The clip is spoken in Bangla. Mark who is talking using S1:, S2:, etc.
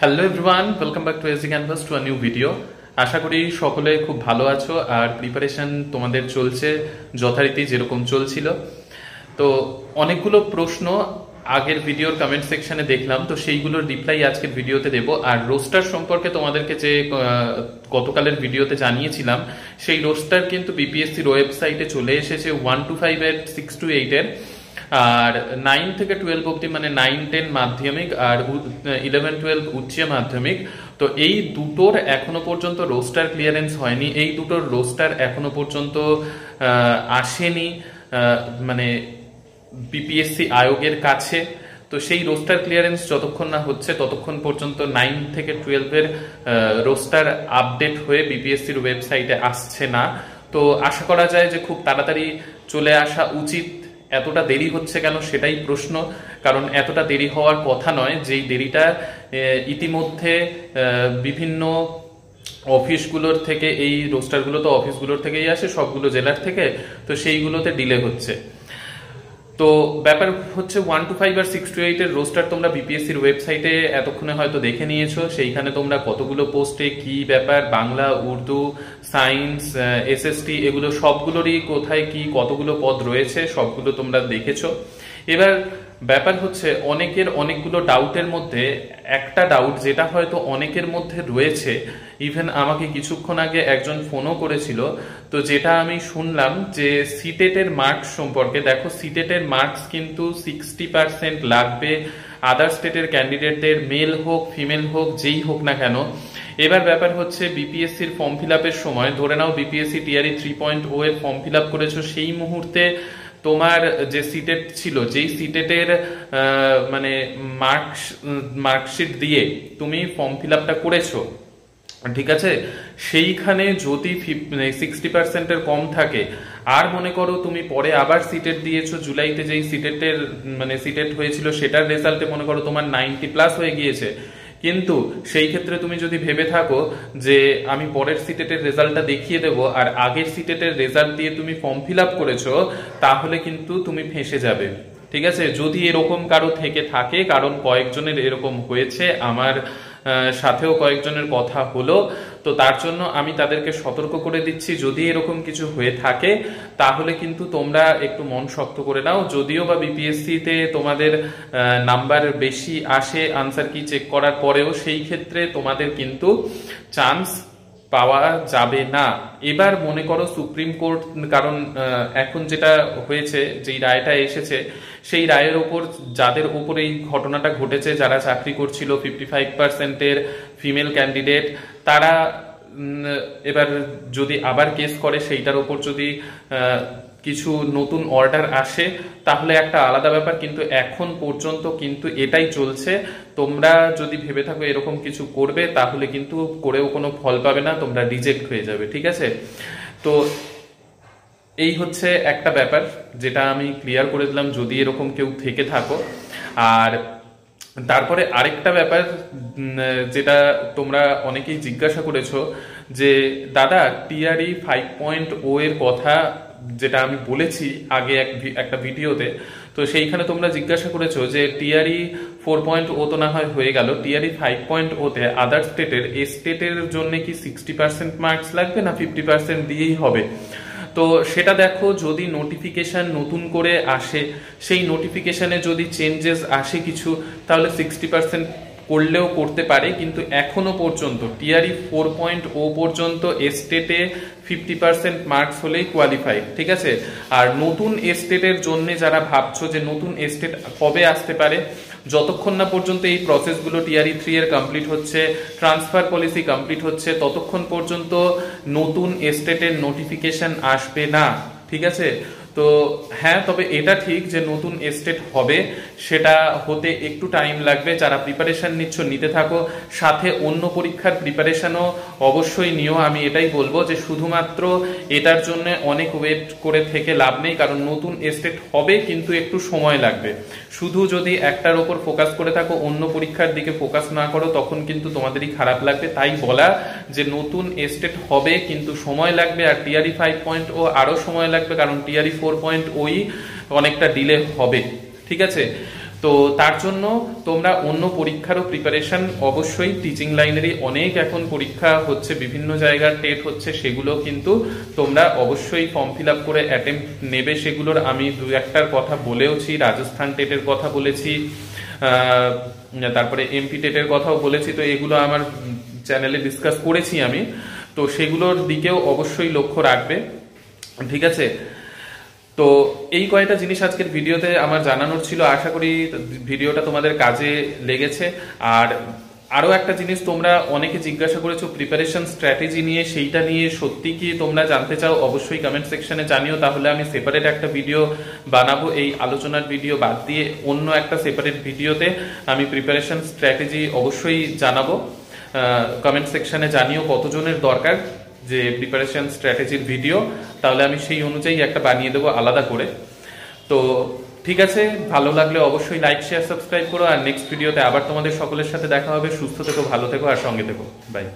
S1: Hello everyone, welcome back to AC canvas to a new video. আশা করি সকলে খুব ভালো আছো আর প্রিপারেশন তোমাদের চলছে যথারীতি যেরকম চলছিল। তো অনেকগুলো প্রশ্ন আগের ভিডিওর কমেন্ট সেকশনে দেখলাম, তো সেইগুলোর রিপ্লাই আজকের ভিডিওতে দেব। আর রোস্টার সম্পর্কে তোমাদেরকে যে গতকালের ভিডিওতে জানিয়েছিলাম, সেই রোস্টার কিন্তু বিপিএসসির ওয়েবসাইটে চলে এসেছে 1 to 5 এর 6 to 8 এর, আর 9 থেকে 12 অব্দি মানে 9-10 মাধ্যমিক আর 11-12 উচ্চ মাধ্যমিক। তো এই দুটোর এখনো পর্যন্ত রোস্টার ক্লিয়ারেন্স হয়নি, এই দুটোর রোস্টার এখনো পর্যন্ত আসেনি মানে বিপিএসসি আয়োগের কাছে। তো সেই রোস্টার ক্লিয়ারেন্স যতক্ষণ না হচ্ছে ততক্ষণ পর্যন্ত 9 থেকে 12 এর রোস্টার আপডেট হয়ে বিপিএসসির ওয়েবসাইটে আসছে না। তো আশা করা যায় যে খুব তাড়াতাড়ি চলে আসা উচিত। এতটা দেরি হচ্ছে কেন সেটাই প্রশ্ন, কারণ এতটা দেরি হওয়ার কথা নয়। যেই দেরিটা ইতিমধ্যে বিভিন্ন অফিসগুলোর থেকে, এই রোস্টারগুলো তো অফিসগুলোর থেকেই আসে সবগুলো জেলার থেকে, তো সেইগুলোতে ডিলে হচ্ছে। তো ব্যাপার হচ্ছে 1 to 5 আর 6 to 8 এর রোস্টার তোমরা বিপিএসসির ওয়েবসাইটে এতক্ষণে হয়তো দেখে নিয়েছো। সেইখানে তোমরা কতগুলো পোস্টে কি ব্যাপার, বাংলা, উর্দু, সায়েন্স, এসএসটি, এগুলো সবগুলোরই কোথায় কি কতগুলো পদ রয়েছে সবগুলো তোমরা দেখেছো। এবার ব্যাপার হচ্ছে অনেকের অনেকগুলো ডাউটের মধ্যে একটা ডাউট যেটা হয়তো অনেকের মধ্যে রয়েছে, ইভেন আমাকে কিছুক্ষণ আগে একজন ফোনও করেছিল, তো যেটা আমি শুনলাম যে সিটেটের মার্কস সম্পর্কে। দেখো, সিটেটের মার্কস কিন্তু 60% লাগবে আদার স্টেটের ক্যান্ডিডেটদের, মেল হোক ফিমেল হোক যেই হোক না কেন। এবার ব্যাপার হচ্ছে বিপিএসসির ফর্ম ফিল আপের সময়, ধরে নাও বিপিএসসি টিআরই 3.0 এর ফর্ম ফিল আপ করেছো, সেই মুহূর্তে তোমার যে সিটেট ছিল, যেই সিটেটের মানে মার্কশিট দিয়ে তুমি ফর্ম ফিল আপটা করেছো, ঠিক আছে, সেইখানে যদি 60% কম থাকে, আর মনে করো তুমি পরে আবার সিটেট দিয়েছো, জুলাইতে যেই সিটেটের মানে সিটেট হয়েছিল সেটার রেজাল্টে মনে করো তোমার 90+ হয়ে গিয়েছে, কিন্তু সেই ক্ষেত্রে তুমি যদি ভেবে থাকো যে আমি পরের সিটেটের রেজাল্টটা দেখিয়ে দেবো আর আগের সিটেটের রেজাল্ট দিয়ে তুমি ফর্ম ফিল আপ করেছো, তাহলে কিন্তু তুমি ফেঁসে যাবে। ঠিক আছে, যদি এরকম কারো থেকে থাকে, কারণ কয়েকজনের এরকম হয়েছে, আমার সাথেও কয়েকজনের কথা হলো, তো তার জন্য আমি তাদেরকে সতর্ক করে দিচ্ছি, যদি এরকম কিছু হয়ে থাকে তাহলে কিন্তু তোমরা একটু মন শক্ত করে নাও। যদিও বা বিপিএসসি তে তোমাদের নাম্বার বেশি আসে আনসার কি চেক করার পরেও, সেই ক্ষেত্রে তোমাদের কিন্তু চান্স পাওয়া যাবে না। এবার মনে করো সুপ্রিম কোর্ট, কারণ এখন যেটা হয়েছে, যেই রায়টা এসেছে, সেই রায়ের ওপর যাদের উপর এই ঘটনাটা ঘটেছে, যারা চাকরি করছিল 55% এর ফিমেল ক্যান্ডিডেট, তারা এবার যদি আবার কেস করে, সেইটার ওপর যদি কিছু নতুন অর্ডার আসে তাহলে একটা আলাদা ব্যাপার, কিন্তু এখন পর্যন্ত কিন্তু এটাই চলছে। তোমরা যদি ভেবে থাকো এরকম কিছু করবে, তাহলে কিন্তু করেও কোনো ফল পাবে না, তোমরা রিজেক্ট হয়ে যাবে। ঠিক আছে, তো এই হচ্ছে একটা ব্যাপার যেটা আমি ক্লিয়ার করে দিলাম, যদি এরকম কেউ থেকে থাকো। আর তারপরে আরেকটা ব্যাপার যেটা তোমরা অনেকেই জিজ্ঞাসা করেছো, যে দাদা টিআরই 5.0 এর কথা যেটা আমি বলেছি আগে একটা ভিডিওতে, তো সেইখানে তোমরা জিজ্ঞাসা করেছো যে টিআরই 4.0 তো না হয় হয়ে গেল, টিআরই 5.0 তে আদার স্টেটের স্টেটের জন্য কি 60% মার্কস লাগবে না 50% দিয়েই হবে? তো সেটা দেখো, যদি নোটিফিকেশন নতুন করে আসে, সেই নোটিফিকেশনে যদি চেঞ্জেস আসে কিছু, তাহলে 60% করলেও করতে পারে, কিন্তু এখনো পর্যন্ত টিআরই 4.0 পর্যন্ত স্টেটে 50% মার্কস হলেই কোয়ালিফাইড। ঠিক আছে, আর নতুন স্টেটের জন্য যারা ভাবছো যে নতুন স্টেট কবে আসতে পারে, যতক্ষণ না পর্যন্ত এই প্রসেসগুলো টিআরই 3 এর কমপ্লিট হচ্ছে, ট্রান্সফার পলিসি কমপ্লিট হচ্ছে, ততক্ষণ পর্যন্ত নতুন স্টেটের নোটিফিকেশন আসবে না। ঠিক আছে, তো হ্যাঁ, তবে এটা ঠিক যে নতুন স্টেট হবে, সেটা হতে একটু টাইম লাগবে। যারা প্রিপারেশন নিচ্ছ নিতে থাকো, সাথে অন্য পরীক্ষার প্রিপারেশনও অবশ্যই নিও। আমি এটাই বলবো যে শুধুমাত্র এটার জন্য অনেক ওয়েট করে থেকে লাভ নেই, কারণ নতুন স্টেট হবে কিন্তু একটু সময় লাগবে। শুধু যদি একটার ওপর ফোকাস করে থাকো, অন্য পরীক্ষার দিকে ফোকাস না করো, তখন কিন্তু তোমাদেরই খারাপ লাগবে। তাই বলা যে নতুন স্টেট হবে কিন্তু সময় লাগবে, আর টিআরই 5.0 আরো সময় লাগবে, কারণ টিআরই 4.0 অনেকটা ডিলে হবে। ঠিক আছে, তো তার জন্য তোমরা অন্য পরীক্ষারও প্রিপারেশন অবশ্যই, টিচিং লাইনেরই অনেক এখন পরীক্ষা হচ্ছে, বিভিন্ন জায়গার টেট হচ্ছে, সেগুলো কিন্তু তোমরা অবশ্যই ফর্ম ফিল আপ করে অ্যাটেম্প নেবে। সেগুলোর আমি দু একটার কথা বলেওছি, রাজস্থান টেটের কথা বলেছি, তারপরে এমপি টেটের কথাও বলেছি। তো এগুলো আমার চ্যানেলে ডিসকাস করেছি আমি, তো সেগুলোর দিকেও অবশ্যই লক্ষ্য রাখবে, ঠিক আছে। তো এই কয়েকটা জিনিস আজকের ভিডিওতে আমার জানানোর ছিল, আশা করি ভিডিওটা তোমাদের কাজে লেগেছে। আর আরো একটা জিনিস তোমরা অনেকে জিজ্ঞাসা করেছো প্রিপারেশন স্ট্র্যাটেজি নিয়ে, সেইটা নিয়ে সত্যি কি তোমরা জানতে চাও, অবশ্যই কমেন্ট সেকশনে জানিও, তাহলে আমি সেপারেট একটা ভিডিও বানাবো। এই আলোচনার ভিডিও বাদ দিয়ে অন্য একটা সেপারেট ভিডিওতে আমি প্রিপারেশন স্ট্র্যাটেজি অবশ্যই জানাবো। কমেন্ট সেকশনে জানিও কতজনের দরকার যে প্রিপারেশন স্ট্র্যাটেজির ভিডিও, তাহলে আমি সেই অনুযায়ী একটা বানিয়ে দেবো আলাদা করে। তো ঠিক আছে, ভালো লাগলে অবশ্যই লাইক শেয়ার সাবস্ক্রাইব করো, আর নেক্সট ভিডিওতে আবার তোমাদের সকলের সাথে দেখা হবে। সুস্থ থেকো, ভালো থেকো, আর সঙ্গে থেকো। বাই।